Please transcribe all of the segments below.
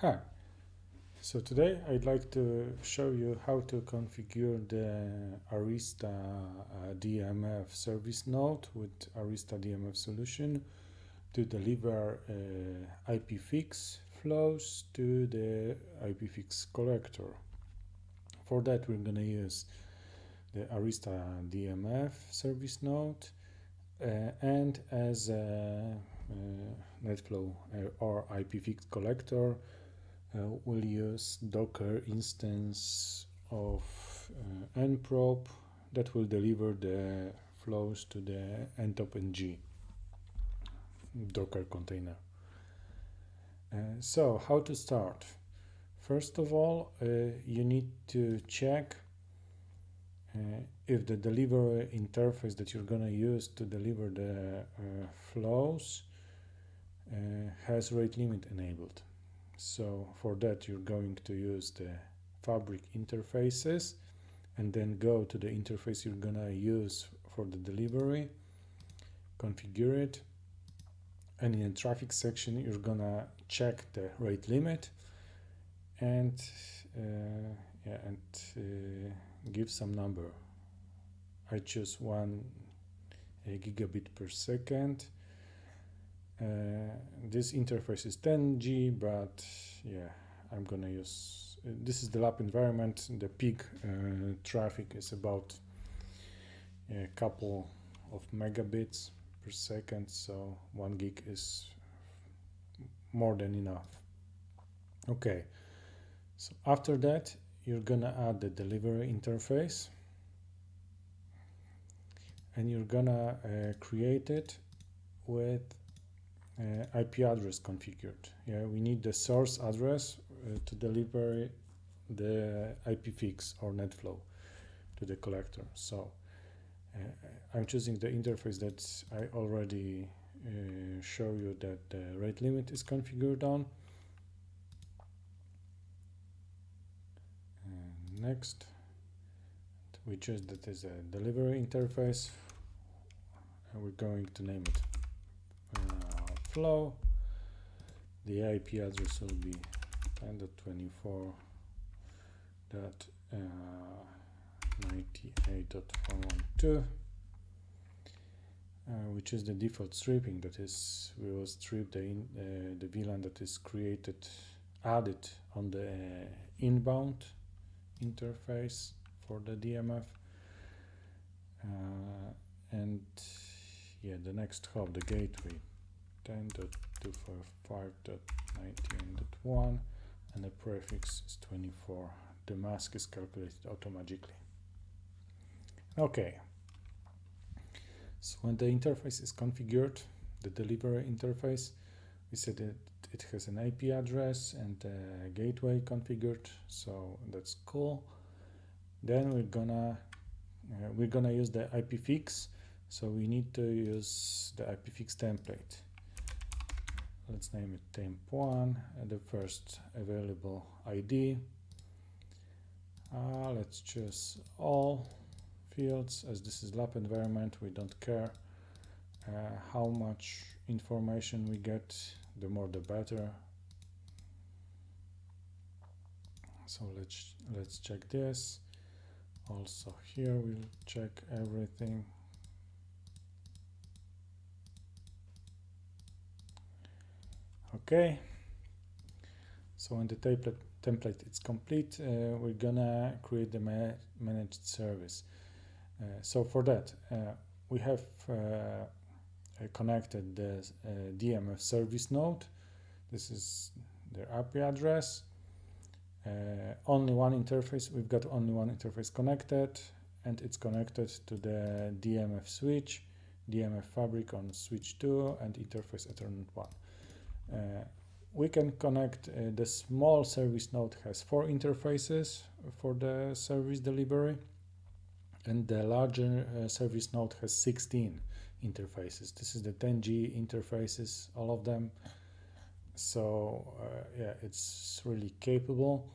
Hi, so today I'd like to show you how to configure the Arista DMF Service Node with Arista DMF solution to deliver IPFIX flows to the IPFIX collector. For that we're going to use the Arista DMF Service Node and as a Netflow or IPFIX collector we'll use Docker instance of nprobe that will deliver the flows to the ntopng Docker container. So how to start? First of all, you need to check if the delivery interface that you're going to use to deliver the flows has rate limit enabled. So for that you're going to use the fabric interfaces and then go to the interface you're gonna use for the delivery, configure it, and in the traffic section you're gonna check the rate limit and give some number. I choose 1 gigabit per second. This interface is 10G, but yeah, I'm gonna use this is the lab environment. The peak traffic is about a couple of megabits per second, so 1 gig is more than enough. Okay, so after that you're gonna add the delivery interface and you're gonna create it with IP address configured. Yeah, we need the source address to deliver the IPFIX or Netflow to the collector. So I'm choosing the interface that I already show you that the rate limit is configured on. And next, we choose that as a delivery interface, and we're going to name it flow. The IP address will be 10.24.98.112, which is the default stripping. That is, we will strip the VLAN that is added on the inbound interface for the DMF, and yeah, the next hop, the gateway 10.245.19.1, and the prefix is 24. The mask is calculated automatically. Okay, so when the interface is configured, the delivery interface, we said that it has an IP address and a gateway configured, so that's cool. Then we're gonna use the IPFIX, so we need to use the IPFIX template. Let's name it temp1 and the first available ID. Let's choose all fields. As this is lab environment, we don't care how much information we get, the more the better. So let's check this. Also here we'll check everything. Okay, so when the template is complete, we're gonna create the managed service. So for that, we have connected the DMF service node. This is their IP address. Only one interface. We've got only one interface connected, and it's connected to the DMF switch, DMF fabric on switch 2, and interface Ethernet 1. We can connect the small service node has 4 interfaces for the service delivery, and the larger service node has 16 interfaces. This is the 10G interfaces, all of them. So yeah, it's really capable.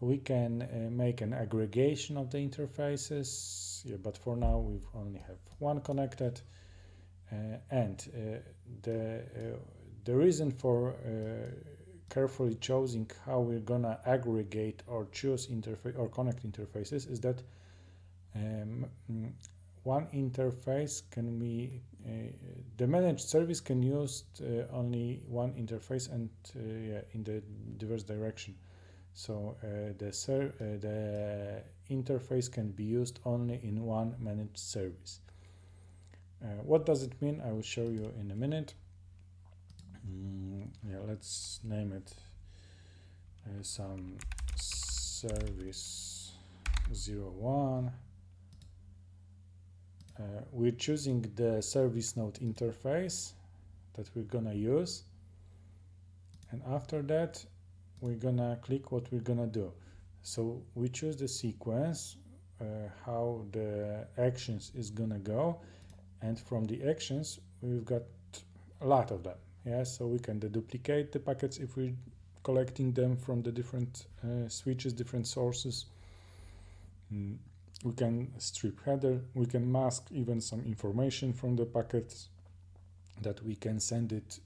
We can make an aggregation of the interfaces, yeah, but for now we only have one connected, and the reason for carefully choosing how we're gonna aggregate or choose interface or connect interfaces is that one interface can be the managed service can use only one interface and in the diverse direction. So the interface can be used only in one managed service. What does it mean? I will show you in a minute. Yeah, let's name it some service 01. We're choosing the service node interface that we're gonna use, and after that we're gonna click what we're gonna do. So we choose the sequence, how the actions is gonna go, and from the actions we've got a lot of them. Yeah, so we can deduplicate the packets if we're collecting them from the different switches, different sources. We can strip header, we can mask even some information from the packets, that we can send it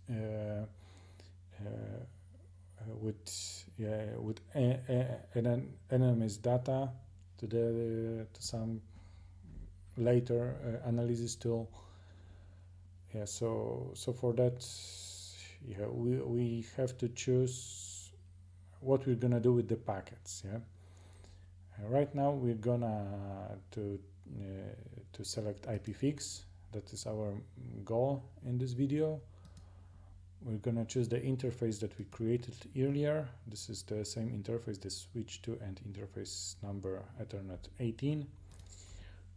with anonymous data to some later analysis tool. Yeah, so for that, yeah, we have to choose what we're gonna do with the packets. Yeah. Right now we're gonna to select IPFIX. That is our goal in this video. We're gonna choose the interface that we created earlier. This is the same interface, the switch to and interface number Ethernet 18.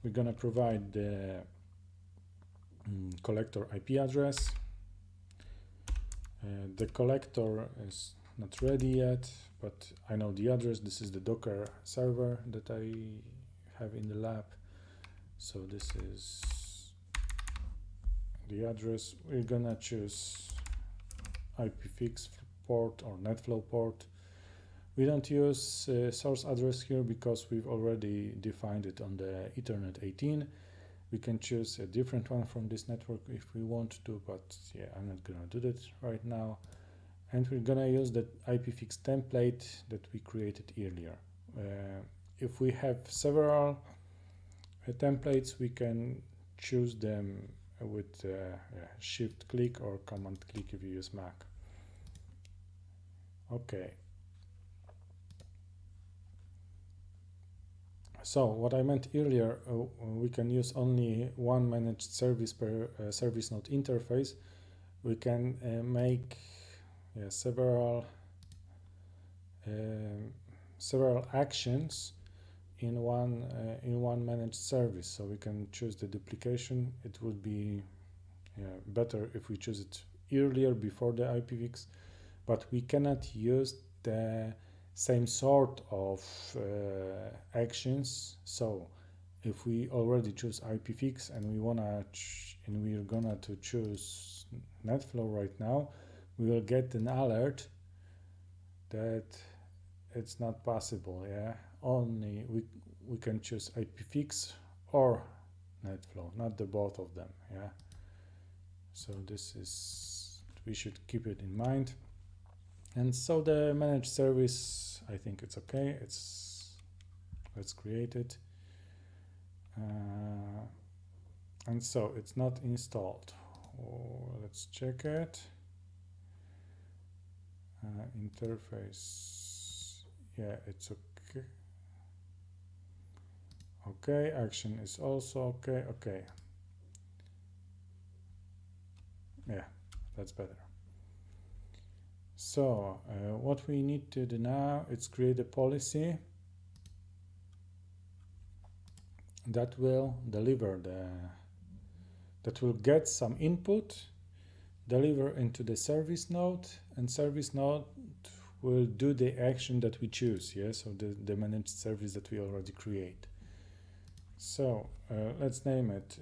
We're gonna provide the collector IP address. The collector is not ready yet, but I know the address. This is the Docker server that I have in the lab. So this is the address. We're gonna choose IPFIX port or Netflow port. We don't use source address here because we've already defined it on the Ethernet 18. We can choose a different one from this network if we want to, but yeah, I'm not gonna do that right now. And we're gonna use the IPFIX template that we created earlier. If we have several templates, we can choose them with shift click or command click if you use Mac. Okay. So what I meant earlier, we can use only one managed service per service node interface. We can make several actions in one managed service. So we can choose the duplication. It would be better if we choose it earlier before the IPFIX, but we cannot use the same sort of actions. So if we already choose IPFIX and we're gonna to choose Netflow right now, we will get an alert that it's not possible. Yeah, only we can choose IPFIX or Netflow, not the both of them. Yeah, so this is, we should keep it in mind. And so the managed service, I think it's okay. Let's create it. And so it's not installed. Let's check it. Interface, yeah, it's okay. Okay, action is also okay. Okay, yeah, that's better. So what we need to do now is create a policy that will deliver that will get some input, deliver into the service node, and service node will do the action that we choose. Yeah, so the managed service that we already create. So let's name it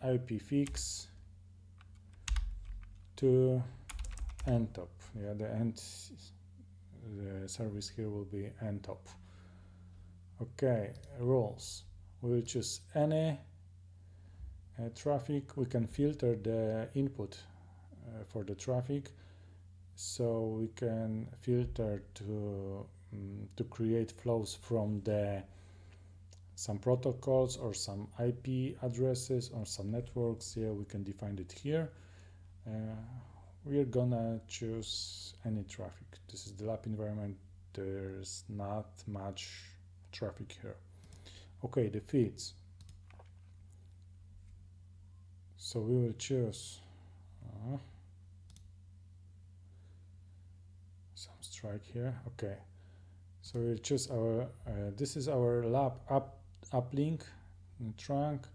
IPFIX to ntop. Yeah, the service here will be ntop. Okay, rules. We will choose any traffic. We can filter the input for the traffic. so we can filter to create flows from some protocols or some IP addresses or some networks. Yeah, we can define it here. We are gonna choose any traffic. This is the lab environment. There's not much traffic here. Okay, the feeds. So we will choose some strike here. Okay, so we'll choose our this is our lab uplink trunk.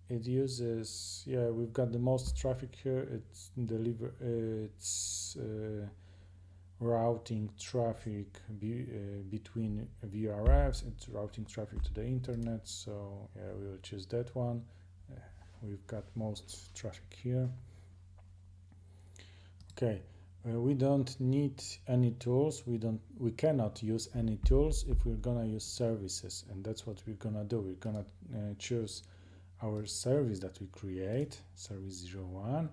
It uses, yeah, we've got the most traffic here. It's routing traffic between VRFs. It's routing traffic to the internet. So yeah, we will choose that one. We've got most traffic here. Okay, we don't need any tools. We cannot use any tools if we're gonna use services, and that's what we're gonna do. We're gonna choose our service that we create, service 01,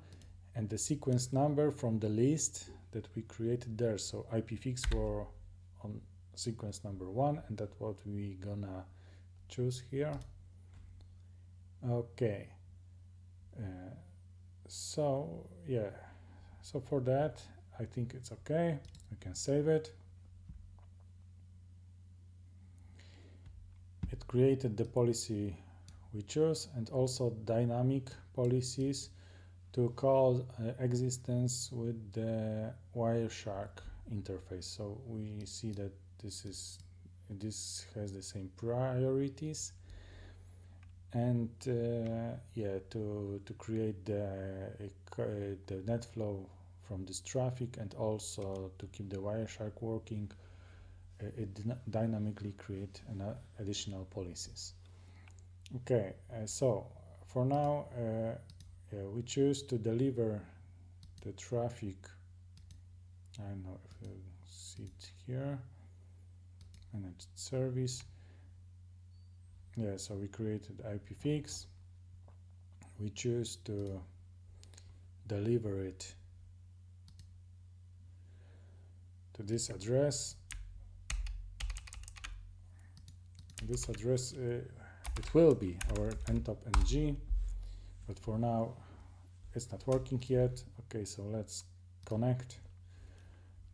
and the sequence number from the list that we created there. So IPFIX were on sequence number 1, and that's what we're gonna choose here. Okay, so yeah, so for that I think it's okay. We can save it. It created the policy we choose and also dynamic policies to call existence with the Wireshark interface. So we see that this has the same priorities, and yeah, to create the Netflow from this traffic and also to keep the Wireshark working, it dynamically create additional policies. Okay, so for now, yeah, we choose to deliver the traffic. I don't know if you see it here. Managed service. Yeah, so we created IPFIX. We choose to deliver it to this address. This address, it will be our ntopng, but for now it's not working yet. Okay, so let's connect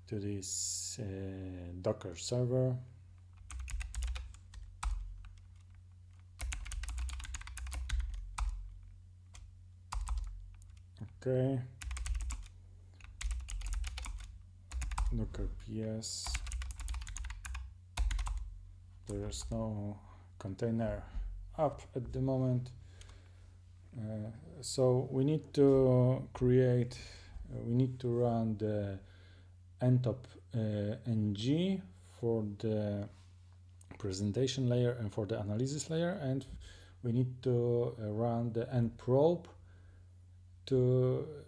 to this Docker server. Okay, Docker PS. There's no container up at the moment, so we need to create, we need to run the ntopng for the presentation layer and for the analysis layer, and we need to run the nprobe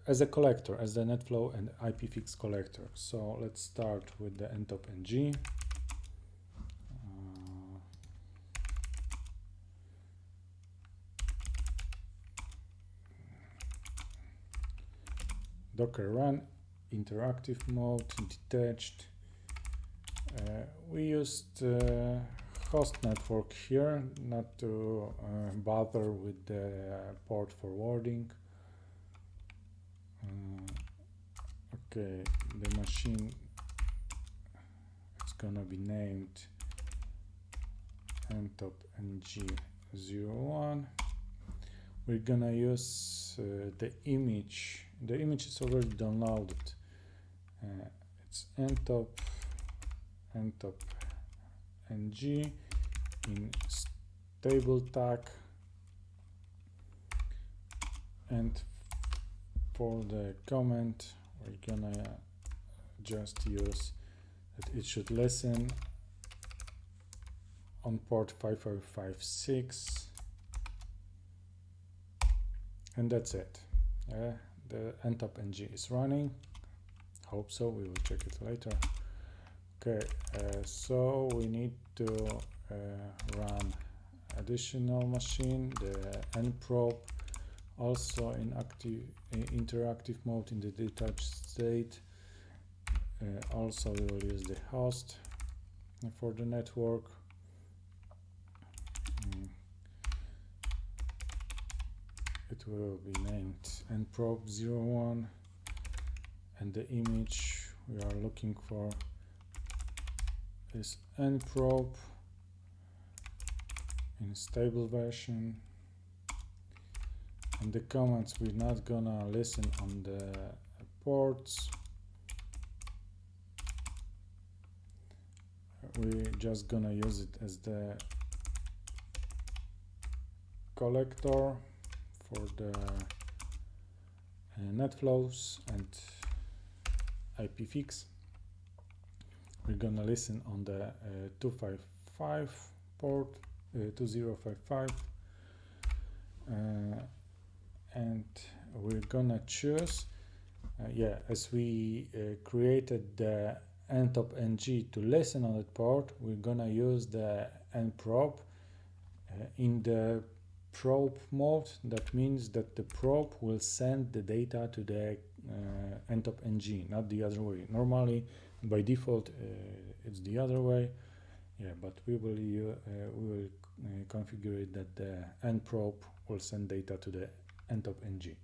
as a collector, as the Netflow and IPFIX collector. So let's start with the ntopng. Docker run, interactive mode, detached. We used host network here, not to bother with the port forwarding. Okay, the machine is gonna be named ntopng01. We're gonna use the image. The image is already downloaded. It's ntopng in stable tag, and for the comment we're gonna just use that it should listen on port 5556, and that's it. The ntopng is running. Hope so, we will check it later. Okay, so we need to run additional machine, the nprobe Also in interactive mode in the detached state. Also we will use the host for the network. It will be named nprobe 01, and the image we are looking for is nprobe in stable version. And the commands, we're not gonna listen on the ports. We're just gonna use it as the collector for the Netflows and IPFIX. We're gonna listen on the 255 port, 2055, and we're gonna choose, as we created the ntopng to listen on that port, we're gonna use the nprobe in the probe mode. That means that the probe will send the data to the ntopng, not the other way. Normally, by default, it's the other way. But we will configure it that the nprobe will send data to the ntopng.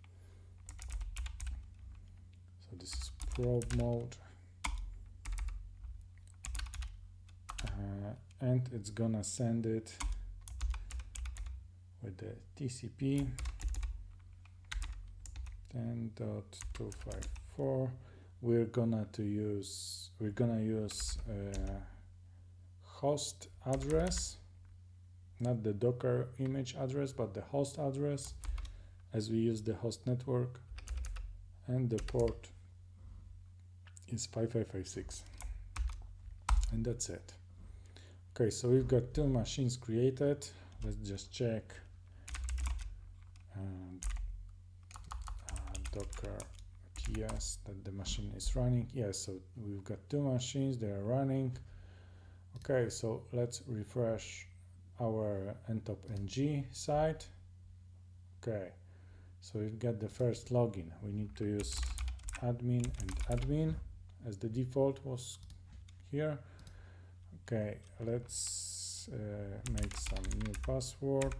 So this is probe mode, and it's gonna send it with the TCP 10.254. We're gonna use host address, not the Docker image address, but the host address, as we use the host network, and the port is 5556, and that's it. Okay, so we've got 2 machines created. Let's just check Docker PS that the machine is running. Yes, so we've got 2 machines, they are running. Okay, so let's refresh our ntopng site. Okay, so we've got the first login. We need to use admin and admin as the default was here. Okay, let's make some new password,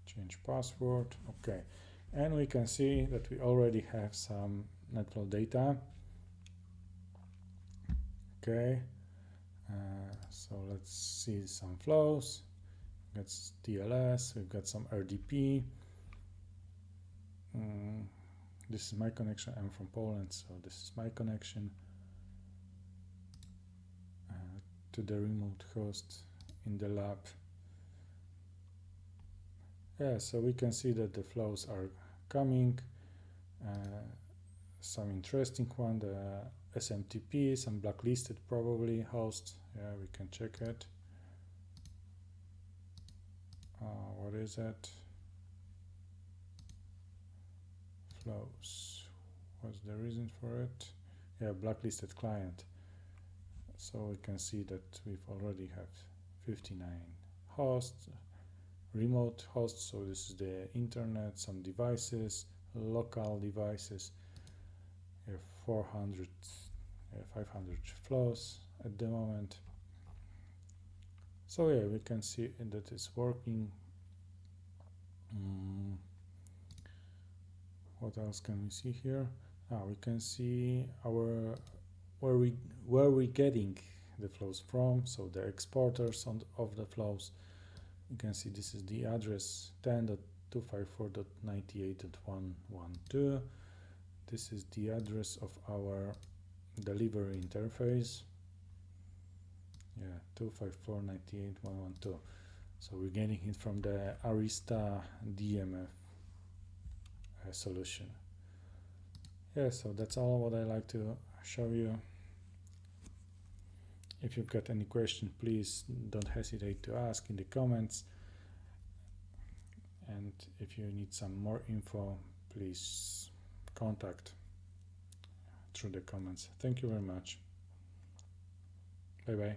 change password. Okay, and we can see that we already have some Netflow data. Okay, so let's see some flows. We've got TLS, we've got some RDP. This is my connection. I'm from Poland, so this is my connection to the remote host in the lab. So we can see that the flows are coming. Some interesting one, the SMTP, some blacklisted probably host. We can check it. What is it? Flows. What's the reason for it? Blacklisted client. So we can see that we've already have 59 hosts, remote hosts. So this is the internet, some devices, local devices. 400, 500 flows at the moment. So we can see that it's working. What else can we see here? We can see our where we getting the flows from. So the exporters of the flows. You can see this is the address 10.254.98.112. This is the address of our delivery interface. 254.98.112. So we're getting it from the Arista DMF solution. So that's all what I like to show you. If you've got any question, please don't hesitate to ask in the comments. And if you need some more info, please contact through the comments. Thank you very much. Bye bye.